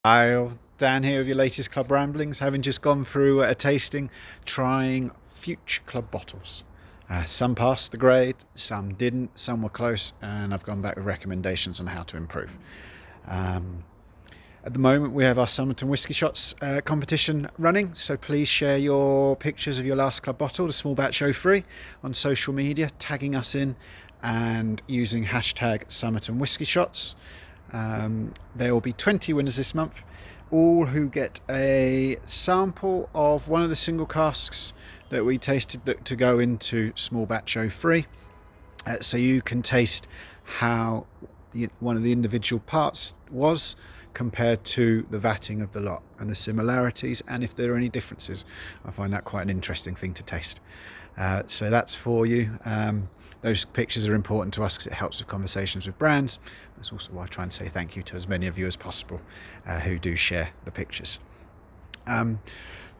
Hi, Dan here with your latest club ramblings, having just gone through a tasting, trying Future Club bottles. Some passed the grade, some didn't, some were close, and I've gone back with recommendations on how to improve. Um, at the moment, we have our Somerton Whisky Shots competition running, so please share your pictures of your last club bottle, the small batch 03, on social media, tagging us in and using hashtag Somerton Whisky Shots. There will be 20 winners this month, all who get a sample of one of the single casks that we tasted to go into small batch 03. So you can taste how one of the individual parts was compared to the vatting of the lot and the similarities, and if there are any differences. I find that quite an interesting thing to taste. So that's for you. Those pictures are important to us because it helps with conversations with brands. That's also why I try and say thank you to as many of you as possible who do share the pictures.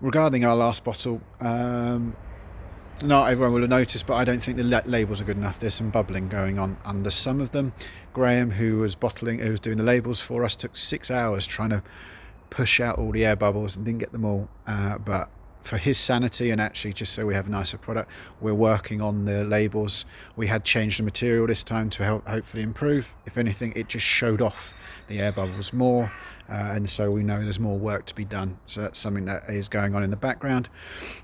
Regarding our last bottle, not everyone will have noticed, but I don't think the labels are good enough. There's some bubbling going on under some of them. Graham, who was doing the labels for us, took 6 hours trying to push out all the air bubbles and didn't get them all. But for his sanity and actually just so we have a nicer product, we're working on the labels. We had changed the material this time to help hopefully improve. If anything, it just showed off the air bubbles more, and so we know there's more work to be done. So that's something that is going on in the background.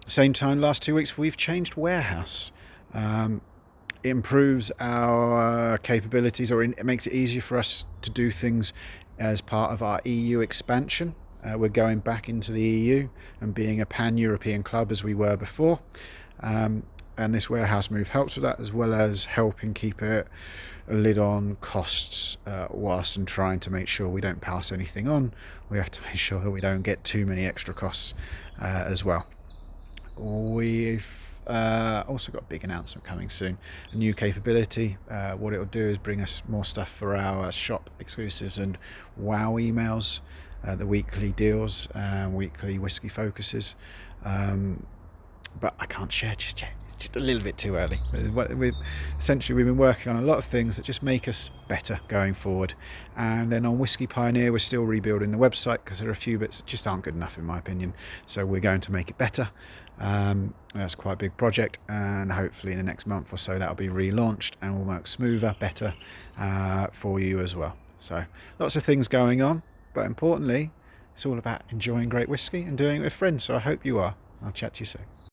Same time, last 2 weeks we've changed warehouse. It improves our capabilities, or it makes it easier for us to do things as part of our EU expansion. We're going back into the EU and being a pan-European club as we were before. And this warehouse move helps with that, as well as helping keep a lid on costs whilst and trying to make sure we don't pass anything on. We have to make sure that we don't get too many extra costs as well. We've also got a big announcement coming soon, a new capability. What it will do is bring us more stuff for our shop exclusives and wow emails, the weekly deals and weekly whiskey focuses. But I can't share just yet. It's just a little bit too early. Essentially, we've been working on a lot of things that just make us better going forward. And then on Whiskey Pioneer, we're still rebuilding the website because there are a few bits that just aren't good enough in my opinion. So we're going to make it better. That's quite a big project, and hopefully in the next month or so that'll be relaunched and will work smoother, better for you as well. So lots of things going on, but importantly, it's all about enjoying great whiskey and doing it with friends. So I hope you are. I'll chat to you soon.